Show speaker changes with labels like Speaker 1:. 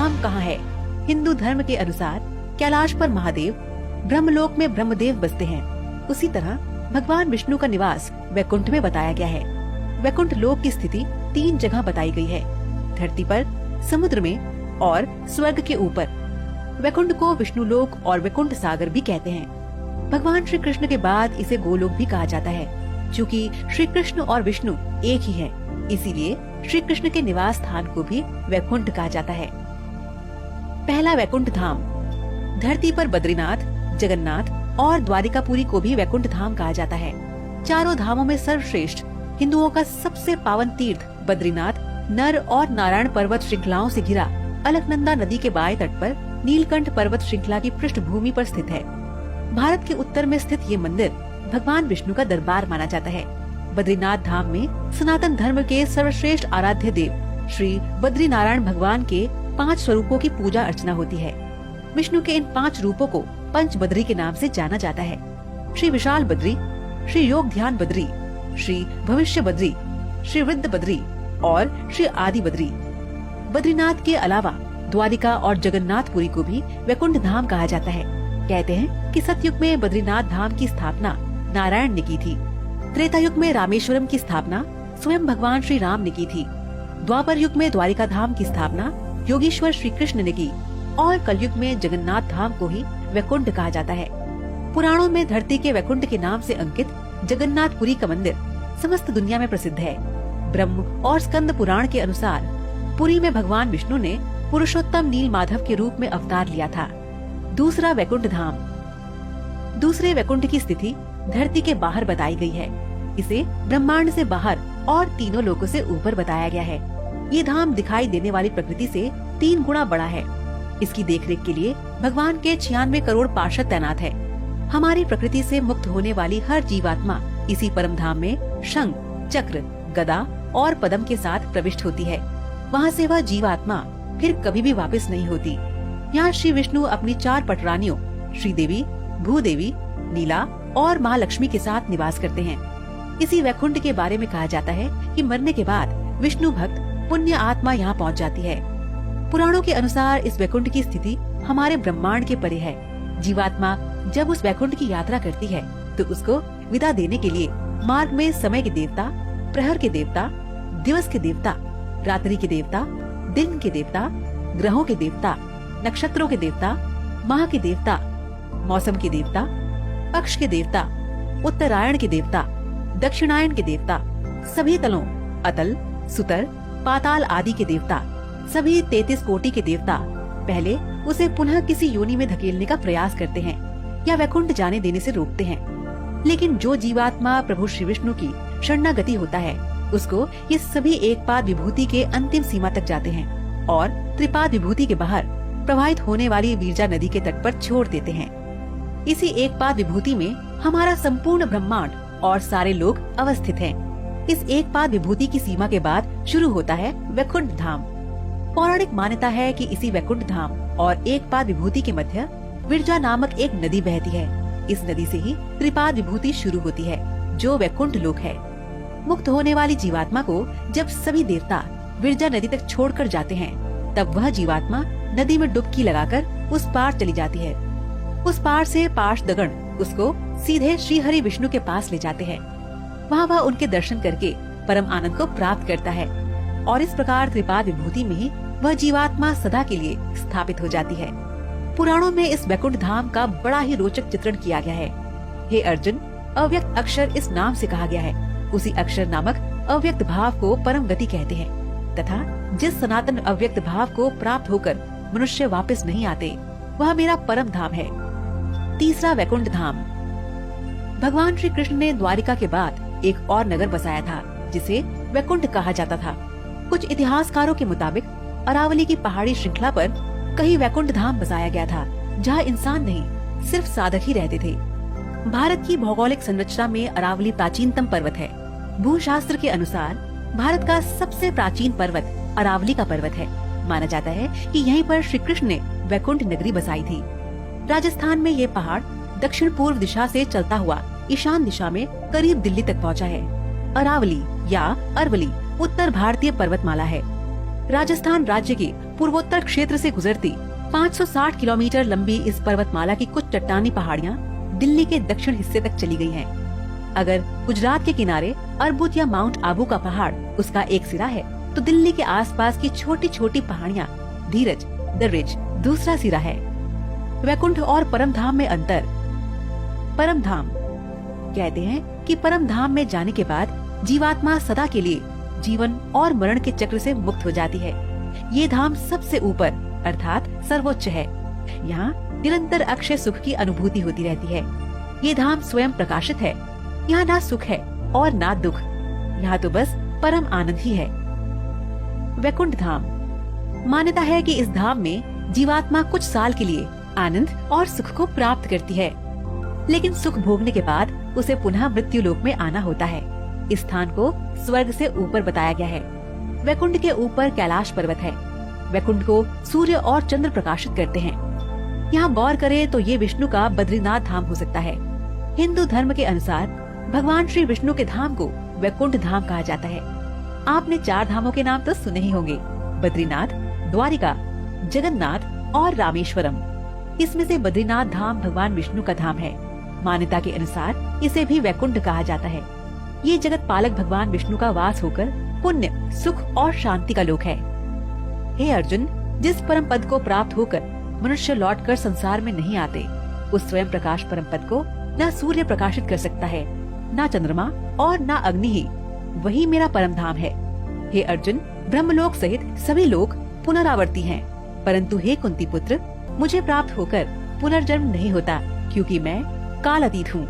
Speaker 1: धाम कहाँ है? हिंदू धर्म के अनुसार कैलाश पर महादेव, ब्रह्मलोक में ब्रह्मदेव बसते हैं। उसी तरह भगवान विष्णु का निवास वैकुंठ में बताया गया है। वैकुंठ लोक की स्थिति 3 जगह बताई गई है, धरती पर, समुद्र में और स्वर्ग के ऊपर। वैकुंठ को विष्णु लोक और वैकुंठ सागर भी कहते हैं। भगवान श्री कृष्ण के बाद इसे गोलोक भी कहा जाता है। चूँकि श्री कृष्ण और विष्णु एक ही है, इसीलिए श्री कृष्ण के निवास स्थान को भी वैकुंठ कहा जाता है। पहला वैकुंठ धाम। धरती पर बद्रीनाथ, जगन्नाथ और द्वारिकापुरी को भी वैकुंठ धाम कहा जाता है। चारों धामों में सर्वश्रेष्ठ, हिंदुओं का सबसे पावन तीर्थ बद्रीनाथ नर और नारायण पर्वत श्रृंखलाओं से घिरा अलकनंदा नदी के बाएं तट पर नीलकंठ पर्वत श्रृंखला की पृष्ठभूमि पर स्थित है। भारत के उत्तर में स्थित ये मंदिर भगवान विष्णु का दरबार माना जाता है। बद्रीनाथ धाम में सनातन धर्म के सर्वश्रेष्ठ आराध्य देव श्री बद्री नारायण भगवान के 5 स्वरूपों की पूजा अर्चना होती है। विष्णु के इन 5 रूपों को पंच बद्री के नाम से जाना जाता है। श्री विशाल बद्री, श्री योग ध्यान बद्री, श्री भविष्य बद्री, श्री वृद्ध बद्री और श्री आदि बद्री। बद्रीनाथ के अलावा द्वारिका और जगन्नाथपुरी को भी वैकुंठ धाम कहा जाता है। कहते हैं कि सतयुग में बद्रीनाथ धाम की स्थापना नारायण ने की थी। त्रेता युग में रामेश्वरम की स्थापना स्वयं भगवान श्री राम ने की थी। द्वापर युग में द्वारिका धाम की स्थापना योगीश्वर श्री कृष्ण ने की और कलयुग में जगन्नाथ धाम को ही वैकुंठ कहा जाता है। पुराणों में धरती के वैकुंठ के नाम से अंकित जगन्नाथपुरी का मंदिर समस्त दुनिया में प्रसिद्ध है। ब्रह्म और स्कंद पुराण के अनुसार पुरी में भगवान विष्णु ने पुरुषोत्तम नील माधव के रूप में अवतार लिया था। दूसरा वैकुंठ धाम। दूसरे वैकुंठ की स्थिति धरती के बाहर बताई गई है। इसे ब्रह्मांड से बाहर और तीनों लोकों से ऊपर बताया गया है। ये धाम दिखाई देने वाली प्रकृति से 3 गुना बड़ा है। इसकी देखरेख के लिए भगवान के 96 करोड़ पार्षद तैनात है। हमारी प्रकृति से मुक्त होने वाली हर जीवात्मा इसी परम धाम में शंख, चक्र, गदा और पद्म के साथ प्रविष्ट होती है। वहाँ से वह जीवात्मा फिर कभी भी वापस नहीं होती। यहाँ श्री विष्णु अपनी 4 पटरानियों श्रीदेवी, भूदेवी, नीला और महालक्ष्मी के साथ निवास करते हैं। इसी वैकुंठ के बारे में कहा जाता है कि मरने के बाद विष्णु भक्त पुण्य आत्मा यहाँ पहुँच जाती है। पुराणों के अनुसार इस वैकुंठ की स्थिति हमारे ब्रह्मांड के परे है। जीवात्मा जब उस वैकुंठ की यात्रा करती है तो उसको विदा देने के लिए मार्ग में समय के देवता, प्रहर के देवता, दिवस के देवता, रात्रि के देवता, दिन के देवता, ग्रहों के देवता, नक्षत्रों के देवता, माह के देवता, मौसम के देवता, पक्ष के देवता, उत्तरायण के देवता, दक्षिणायन के देवता, सभी तलों, अतल, सुतर, पाताल आदि के देवता, सभी 33 कोटि के देवता पहले उसे पुनः किसी योनि में धकेलने का प्रयास करते हैं या वैकुंठ जाने देने से रोकते हैं। लेकिन जो जीवात्मा प्रभु श्री विष्णु की शरणागति होता है उसको ये सभी एक पाद विभूति के अंतिम सीमा तक जाते हैं और त्रिपाद विभूति के बाहर प्रवाहित होने वाली वीरजा नदी के तट पर छोड़ देते हैं। इसी एक पाद विभूति में हमारा संपूर्ण ब्रह्मांड और सारे लोग अवस्थित हैं। इस एक पाद विभूति की सीमा के बाद शुरू होता है वैकुंठ धाम। पौराणिक मान्यता है कि इसी वैकुंठ धाम और एक पाद विभूति के मध्य विरजा नामक एक नदी बहती है। इस नदी से ही त्रिपाद विभूति शुरू होती है जो वैकुंठ लोक है। मुक्त होने वाली जीवात्मा को जब सभी देवता विरजा नदी तक छोड़कर जाते हैं तब वह जीवात्मा नदी में डुबकी लगाकर उस पार चली जाती है। उस पार से पार्षदगण उसको सीधे श्री हरि विष्णु के पास ले जाते हैं। वहाँ वह उनके दर्शन करके परम आनंद को प्राप्त करता है और इस प्रकार त्रिपाद विभूति में ही वह जीवात्मा सदा के लिए स्थापित हो जाती है। पुराणों में इस वैकुंठ धाम का बड़ा ही रोचक चित्रण किया गया है। हे अर्जुन, अव्यक्त अक्षर इस नाम से कहा गया है। उसी अक्षर नामक अव्यक्त भाव को परम गति कहते हैं तथा जिस सनातन अव्यक्त भाव को प्राप्त होकर मनुष्य वापस नहीं आते वह मेरा परम धाम है। तीसरा वैकुंठ धाम। भगवान श्री कृष्ण ने द्वारिका के बाद एक और नगर बसाया था जिसे वैकुंठ कहा जाता था। कुछ इतिहासकारों के मुताबिक अरावली की पहाड़ी श्रृंखला पर कहीं वैकुंठ धाम बसाया गया था जहाँ इंसान नहीं सिर्फ साधक ही रहते थे। भारत की भौगोलिक संरचना में अरावली प्राचीनतम पर्वत है। भूशास्त्र के अनुसार भारत का सबसे प्राचीन पर्वत अरावली का पर्वत है। माना जाता है कि यहीं पर श्री कृष्ण ने वैकुंठ नगरी बसाई थी। राजस्थान में ये पहाड़ दक्षिण पूर्व दिशा से चलता हुआ ईशान दिशा में करीब दिल्ली तक पहुंचा है। अरावली या अरवली उत्तर भारतीय पर्वतमाला है। राजस्थान राज्य के पूर्वोत्तर क्षेत्र से गुजरती 560 किलोमीटर लंबी इस पर्वतमाला की कुछ चट्टानी पहाड़ियाँ दिल्ली के दक्षिण हिस्से तक चली गई हैं। अगर गुजरात के किनारे अर्बुद या माउंट आबू का पहाड़ उसका एक सिरा है, तो दिल्ली के आसपास की छोटी छोटी पहाड़ियाँ धीरज द रिज दूसरा सिरा है। वैकुंठ और परम धाम में अंतर। परम धाम कहते हैं कि परम धाम में जाने के बाद जीवात्मा सदा के लिए जीवन और मरण के चक्र से मुक्त हो जाती है। ये धाम सबसे ऊपर अर्थात सर्वोच्च है। यहाँ निरंतर अक्षय सुख की अनुभूति होती रहती है। ये धाम स्वयं प्रकाशित है। यहाँ ना सुख है और ना दुख, यहाँ तो बस परम आनंद ही है। वैकुंठ धाम। मान्यता है कि इस धाम में जीवात्मा कुछ साल के लिए आनंद और सुख को प्राप्त करती है, लेकिन सुख भोगने के बाद उसे पुनः मृत्यु लोक में आना होता है। इस स्थान को स्वर्ग से ऊपर बताया गया है। वैकुंठ के ऊपर कैलाश पर्वत है। वैकुंठ को सूर्य और चंद्र प्रकाशित करते हैं। यहाँ गौर करें तो ये विष्णु का बद्रीनाथ धाम हो सकता है। हिंदू धर्म के अनुसार भगवान श्री विष्णु के धाम को वैकुंठ धाम कहा जाता है। आपने 4 धामों के नाम तो सुने ही होंगे, बद्रीनाथ, द्वारिका, जगन्नाथ और रामेश्वरम। इसमें से बद्रीनाथ धाम भगवान विष्णु का धाम है। मान्यता के अनुसार इसे भी वैकुंठ कहा जाता है। ये जगत पालक भगवान विष्णु का वास होकर पुण्य, सुख और शांति का लोक है। हे अर्जुन, जिस परम पद को प्राप्त होकर मनुष्य लौटकर संसार में नहीं आते, उस स्वयं प्रकाश परम पद को न सूर्य प्रकाशित कर सकता है, न चंद्रमा और न अग्नि ही। वही मेरा परम धाम है। हे अर्जुन, ब्रह्मलोक सहित सभी लोग पुनरावर्ती हैं, परंतु हे कुंती पुत्र, मुझे प्राप्त होकर पुनर्जन्म नहीं होता, क्योंकि मैं काल अतीत हूँ।